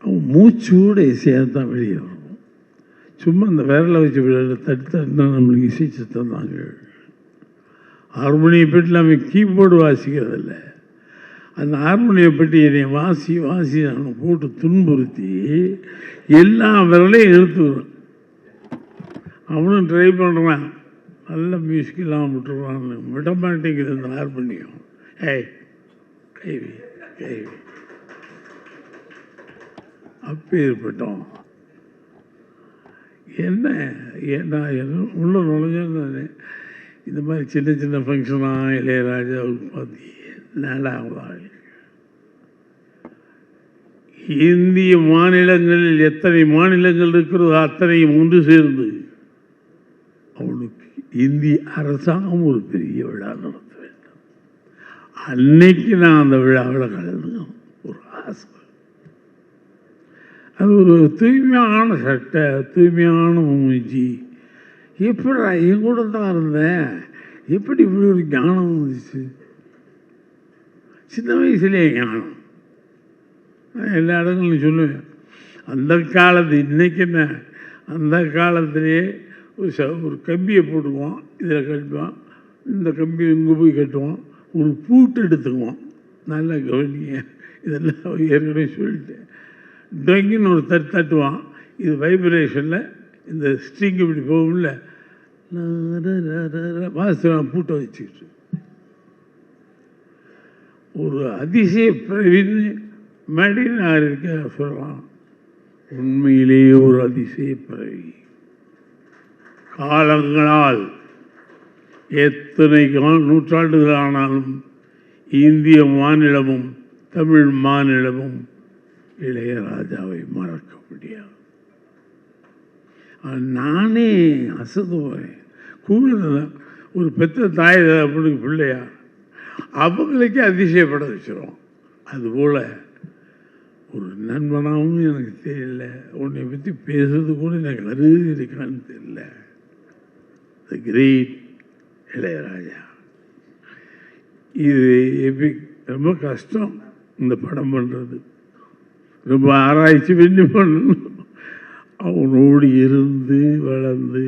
அவன் மூச்சு கூட இசையாக தான் வெளியே வரும். சும்மா அந்த விரலை வச்சு தட்டுனா நம்மளுக்கு இசைச்சு தந்தாங்க. ஹார்மோனியை பெட்டி நம்ம கீபோர்டு வாசிக்கிறதில்ல, அந்த ஹார்மோனியை பெட்டி என்னை வாசி வாசி நான் போட்டு துன்புறுத்தி எல்லா விரலையும் இழுத்துக்கிறோம். அவனும் ட்ரை பண்ணுறான், நல்ல மியூசிக் இல்லாமல் விட்டுருவான், விட மாட்டேங்குது இந்த ஹார்மோனியம். ஏய் கைவி கைவி அப்பேற்பட்டோம். என்ன நான் உள்ள நுழைஞ்சேன்னு இந்த மாதிரி சின்ன சின்ன ஃபங்க்ஷனாக இளையராஜாவுக்கு பார்த்து நாடாவதாக இந்திய மாநிலங்களில் எத்தனை மாநிலங்கள் இருக்கிறதோ அத்தனையும் ஒன்று சேர்ந்து அவனுக்கு இந்திய அரசாங்கம் ஒரு பெரிய விழா நடத்த வேண்டும். அன்னைக்கு நான் அந்த விழாவில் கலந்துக்கணும் ஒரு ஆசை. அது ஒரு தூய்மையான சட்டை, தூய்மையான மூஞ்சி. எப்படி என் கூட தான் இருந்தேன், எப்படி இப்படி ஒரு ஞானம் வந்துச்சு? சின்ன வயசுலேயே ஞானம். நான் எல்லா இடங்களும் சொல்லுவேன், அந்த காலத்து இன்றைக்கி என்ன, அந்த காலத்திலே ஒரு கம்பியை போட்டுக்குவோம், இதில் கட்டுவோம், இந்த கம்பி இங்கே போய் கட்டுவோம், ஒரு பூட்டு எடுத்துக்குவோம். நல்லா கவனிங்க, இதெல்லாம் ஏற்கனவே சொல்லிட்டேன். டொங்கின்னு ஒரு தட்டுவான், இது வைப்ரேஷனில் இந்த ஸ்ட்ரிங் இப்படி போகும்ல, வாசம் பூட்டை வச்சுக்கிட்டு ஒரு அதிசய பிறவின்னு மேடையில் நான் இருக்க சொல்லலாம். உண்மையிலேயே ஒரு அதிசய பிறவி. காலங்களால் எத்தனை நூற்றாண்டுகள் ஆனாலும் இந்திய மாநிலமும் தமிழ் மாநிலமும் இளையராஜாவை மறக்க முடியாது. நானே அசந்துவேன். கூட ஒரு பெற்ற தாய் அப்படி பிள்ளையா அவங்களுக்கே அதிசயப்பட வச்சிடும். அதுபோல் ஒரு நண்பனாகவும் எனக்கு தெரியல, உன்னை பற்றி பேசுறது கூட எனக்கு அருகே இருக்கான்னு தெரியல. The great Ilaiyaraaja. இது ரொம்ப கஷ்டம் இந்த படம் பண்ணுறது, ரொம்ப ஆராய்ச்சி பண்ணி பண்ணணும். அவனோடு இருந்து வளர்ந்து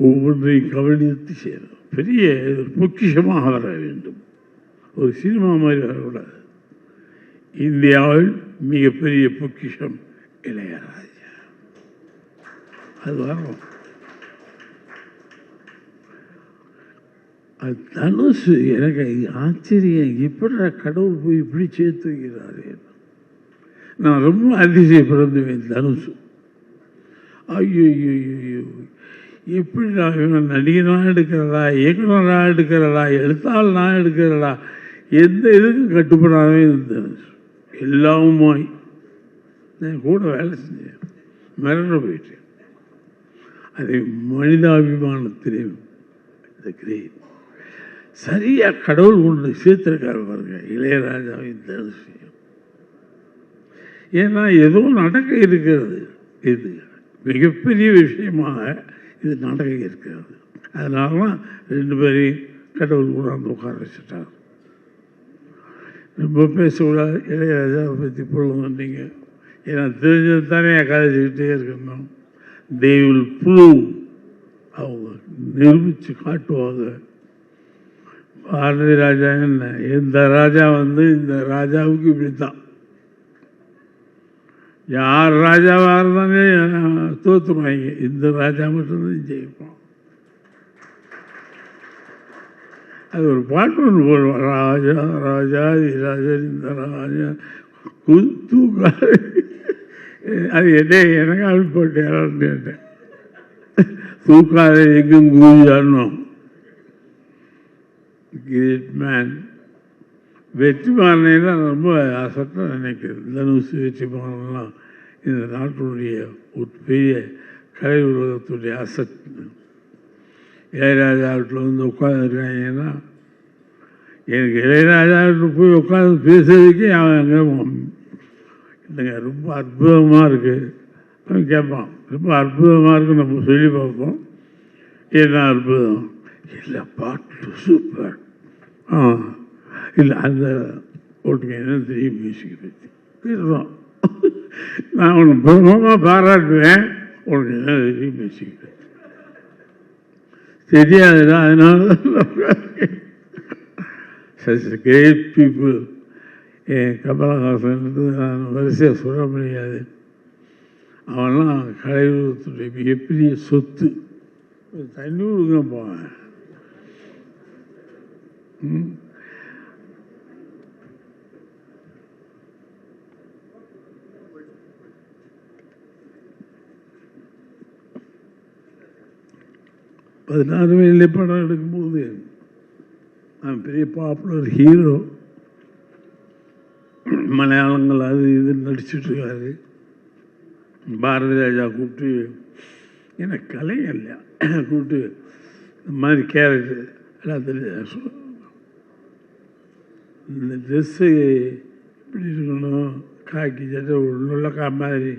ஒவ்வொன்றையும் கவனித்து செய்யணும். பெரிய பொக்கிஷமாக வர வேண்டும். ஒரு சினிமா மாதிரி வரக்கூடாது. இந்தியாவில் மிகப்பெரிய பொக்கிஷம் இளையராஜா. அது வரும். அது தனுசு எனக்கு ஆச்சரியம், எப்படி கடவுள் போய் இப்படி சேர்த்து வைக்கிறாரு. நான் ரொம்ப அதிசயப்படுவேன். தனுசு ஐயோ எப்படி நான் இவன் நடிகனாக எடுக்கிறதா, இயக்குனராக எடுக்கிறதா, எழுத்தாள் நான் எடுக்கிறதா, எந்த இதுக்கும் கட்டுப்படாதே தனுசு. எல்லாமுமாய் நான் கூட வேலை செஞ்சேன், மிரண்டு போயிட்டேன். அதை மனிதாபிமானத்திலே கிரேட் சரியாக கடவுள் கொண்டு சேர்த்திருக்காரு பாருங்க இளையராஜாவின் தனுசு. ஏன்னா ஏதோ நடக்க இருக்கிறது, இது மிகப்பெரிய விஷயமாக இது நடக்க இருக்கிறது. அதனால தான் ரெண்டு பேரையும் கடவுள் கொண்டாந்து உட்கார வச்சுட்டார். ரொம்ப பேசக்கூடாது இளையராஜாவை பற்றி பொழுதுங்க, ஏன்னா தெரிஞ்சது தானே கதைச்சிக்கிட்டே இருக்கணும். தே வில் ப்ரூவ், அவங்க நிரூபித்து காட்டுவாங்க. பாரதி ராஜா என்ன, எந்த ராஜா வந்து இந்த ராஜாவுக்கு இப்படித்தான், யார் ராஜாவாக இருந்தாலும் தோற்றுருவாங்க, இந்த ராஜா மட்டும்தான் ஜெயிப்போம். அது ஒரு பாட்டு ஒன்று போடுவோம், ராஜா ராஜா ராஜன் இந்த ராஜா தூக்காது. அது என்ன எனக்கு அது போட்டேன், தூக்காத எங்கும் கூஞ்சாடணும். Great man. வெற்றிமாறனைலாம் ரொம்ப அசட்டாக நினைக்கிறது. தனுசு வெற்றிமாறன்லாம் இந்த நாட்டுடைய ஒரு பெரிய கலை உலகத்துடைய அசட். இளையராஜா வீட்டில் வந்து உட்காந்துருக்காங்கன்னா, எனக்கு இளையராஜா வீட்டில் போய் உட்காந்து பேசுறதுக்கே அவன் அங்கே இல்லைங்க ரொம்ப அற்புதமாக இருக்குது அவன் கேட்பான். ரொம்ப அற்புதமாக இருக்குது நம்ம சொல்லி பார்ப்போம், என்ன அற்புதம் இல்லை, பாட்டு சூப்பர், இல்லை அந்த ஓட்டுங்க என்ன தெரியும் மியூசிக்கை பற்றி பேசுகிறோம். நான் உனக்கு பூர்வமாக பாராட்டுவேன், உனக்கு என்ன தெரியும் பேசிக்கிட்டேன் தெரியாதுடா. அதனால கிரேட் பீப்புள் என் கமலஹாசன் நான் வரிசையாக சொல்ல முடியாது. அவன்லாம் கலையுலகத்துடைய மிகப்பெரிய சொத்து. தண்ணி கொடுங்க போவேன். பதினாறு வயதிலே படம் எடுக்கும்போது நான் பெரிய பாப்புலர் ஹீரோ. மலையாளங்கள் அது இது நடிச்சுட்ருக்காரு. பாரதி ராஜா கூப்பிட்டு, எனக்கு கலைஞர் இல்லையா கூப்பிட்டு இந்த மாதிரி கேரக்டர் எல்லாத்தையும் இந்த ட்ரெஸ்ஸு எப்படி இருக்கணும், காக்கி சட்டை உள்ளக்கா மாதிரி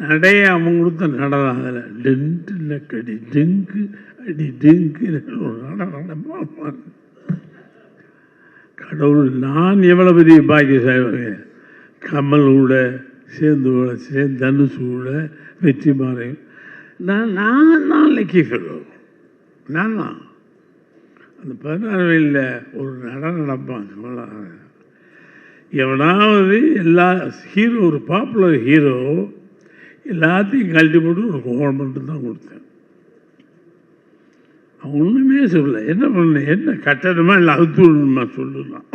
நடைய அவன் கொடுத்த நடனம். அதில் டென்ட்டு கடி டெங்கு அடி டெங்கு நடனம். கடவுள், நான் எவ்வளோ பெரிய பாக்கியசாலி. கமலோட சேர்ந்து தனுஷோட வெற்றி மாறையும் நான் லக்கி ஃபெல்லோ. நான் தான் அந்த 16 வயதில் ஒரு நடப்பான் கமலஹாசன். எவனாவது எல்லா ஹீரோ, ஒரு பாப்புலர் ஹீரோ எல்லாத்தையும் கழட்டி போட்டு ஒரு கவர்மெண்ட்டு தான் கொடுத்தேன். அவன் ஒன்றுமே சொல்லலை. என்ன பண்ண, என்ன கட்டணமா இல்லை அவுத்துணுமா சொல்லலாம்.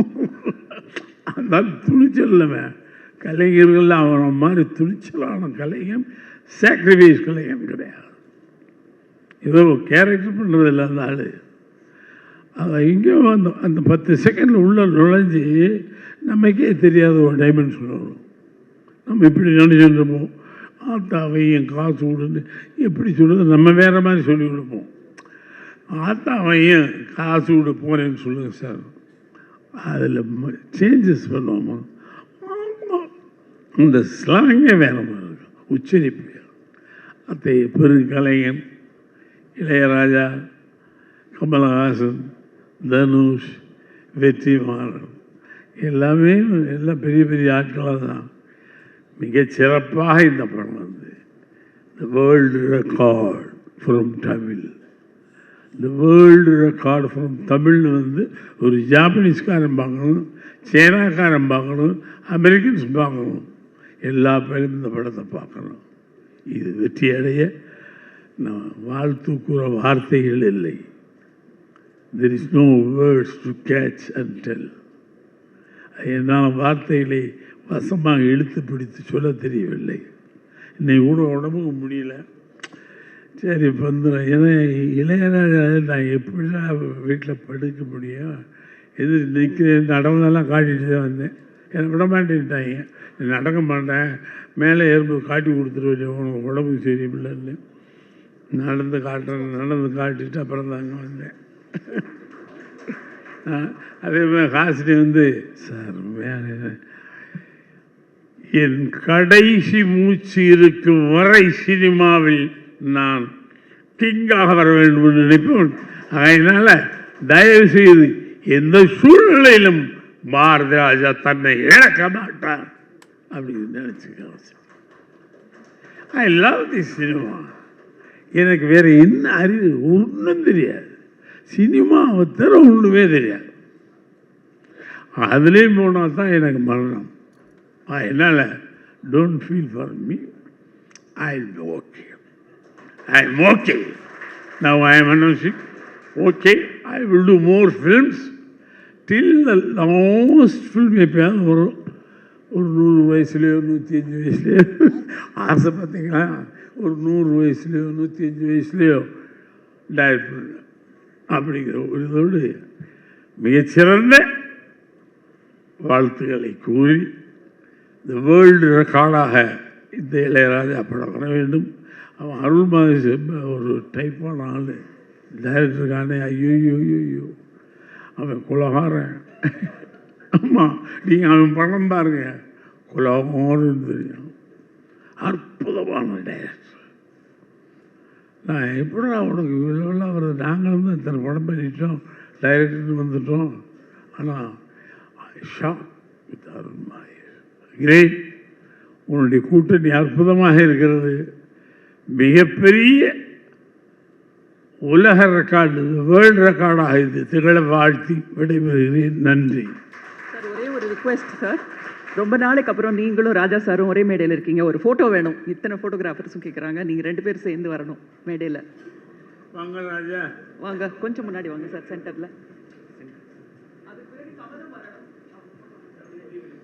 அதனால துணிச்சல் இல்லைவன். கலைஞர்கள் அவனை மாதிரி துணிச்சலான கலைஞன், சாக்ரிஃபைஸ் கலைஞன் கிடையாது. ஏதோ கேரக்டர் பண்ணுறதில்ல அந்த ஆள். அதை இங்கே அந்த 10 செகண்டில் உள்ள நுழைஞ்சி நமக்கே தெரியாத ஒரு டைமென்ஷன் வரும். நம்ம இப்படி நினைச்சுருப்போம், ஆத்தாவையும் காசு விடுன்னு எப்படி சொல்லுறது, நம்ம வேறு மாதிரி சொல்லி கொடுப்போம். ஆத்தாவையும் காசு விட போகிறேன்னு சொல்லுங்கள் சார், அதில் சேஞ்சஸ் பண்ணுவோமா? இந்த ஸ்லாங்கே வேறு மாதிரி இருக்கும், உச்சரிப்பு. அத்தைய பெருங்கலைஞன் இளையராஜா, கமலஹாசன், தனுஷ், வெற்றிமாறன் எல்லாமே எல்லாம் பெரிய பெரிய ஆட்களாக தான். மிகச்சிறப்பாக இந்த படம் வந்து the world record from Tamil. The world record from தமிழ்னு வந்து ஒரு ஜாப்பனீஸ்காரன் பார்க்கணும், சைனாக்காரன் பார்க்கணும், அமெரிக்கன்ஸ் பார்க்கணும், எல்லா பேரும் இந்த படத்தை பார்க்கணும். இது வெற்றி அடைய நான் வாழ்த்து கூற வார்த்தைகள் இல்லை. There is no words to catch and tell. என்னால் வார்த்தைகளை வசமாக இழுத்து பிடித்து சொல்ல தெரியவில்லை. இன்னைக்கு கூட உடம்புக்கு முடியல. சரி வந்துடும். ஏன்னா இளையராஜா நான் எப்படிதான் வீட்டில் படுக்க முடியும்? எது நிற்கிறேன், நடந்தெல்லாம் காட்டிட்டு தான் வந்தேன். என்னை விட மாட்டேன்ட்டாங்க. நடக்க மாட்டேன், மேலே ஏறும்போது காட்டி கொடுத்துருவேன், உனக்கு உடம்புக்கு சரியில்லைன்னு. நடந்து காட்டிட்டு அப்புறம் தாங்க வந்தேன். அதே மாதிரி ஹாசினி வந்து, சார் வேறு என் கடைசி மூச்சு இருக்கும் வரை சினிமாவில் நான் கிங்காக வர வேண்டும் என்று நினைப்பேன். அதனால் தயவு செய்து எந்த சூழ்நிலையிலும் பாரதி ராஜா தன்னை இழக்க மாட்டார் அப்படின்னு நினைச்சுக்க. I love the cinema. எனக்கு வேற என்ன அறிவு ஒன்றும் தெரியாது. சினிமாவை தர ஒன்றுமே தெரியாது. அதுலேயும் போனால் தான் எனக்கு மரணம். என்னால் don't feel for me, I will be okay. I am okay. Now I am announcing, okay, I will do more films till the last film. எப்பயாவது வரும், ஒரு 100 வயசுலையோ 105 வயசுலையோ ஆசை பார்த்தீங்களா, ஒரு 100 வயசுலையோ 105 வயசுலையோ டைரக்ட் பண்ண அப்படிங்கிற ஒரு இதோடு மிகச்சிறந்த வாழ்த்துக்களை கூறி இந்த வேர்ல்டு ரெக்கார்டாக இந்த இளையராஜா படம் வர வேண்டும். அவன் அருள்மாரி ஒரு டைப்பான ஆள், டைரக்டருக்கானே. ஐயோ அவன் குலகாரன். ஆமாம், நீங்கள் அவன் படம் பாருங்க, குலகாரன்னு தெரியும். அற்புதமான டைரக்டர். நான் எப்படி உனக்கு இவ்வளோலாம் வருது, நாங்களும் தான் இத்தனை படம் பண்ணிட்டோம், டைரக்டர் வந்துட்டோம். ஆனால் ஷாக் வித் அருள்மாரி. கிரேட். உன்னுடைய கூட்டணி அற்புதமாக இருக்கிறது. மிகப்பெரிய உலக ரெக்கார்டு, வேர்ல்டு ரெக்கார்டாக இது திகழ வாழ்த்தி விடைபெறுகிறேன். நன்றி சார். ஒரே ஒரு ரிக்வெஸ்ட் சார், ரொம்ப நாளைக்கு அப்புறம் நீங்களும் ராஜா சாரும் ஒரே மேடையில் இருக்கீங்க, ஒரு ஃபோட்டோ வேணும். இத்தனை ஃபோட்டோகிராஃபர்ஸும் கேட்குறாங்க, நீங்கள் 2 பேரும் சேர்ந்து வரணும் மேடையில். வாங்க ராஜா, வாங்க, கொஞ்சம் முன்னாடி வாங்க சார், சென்டரில்.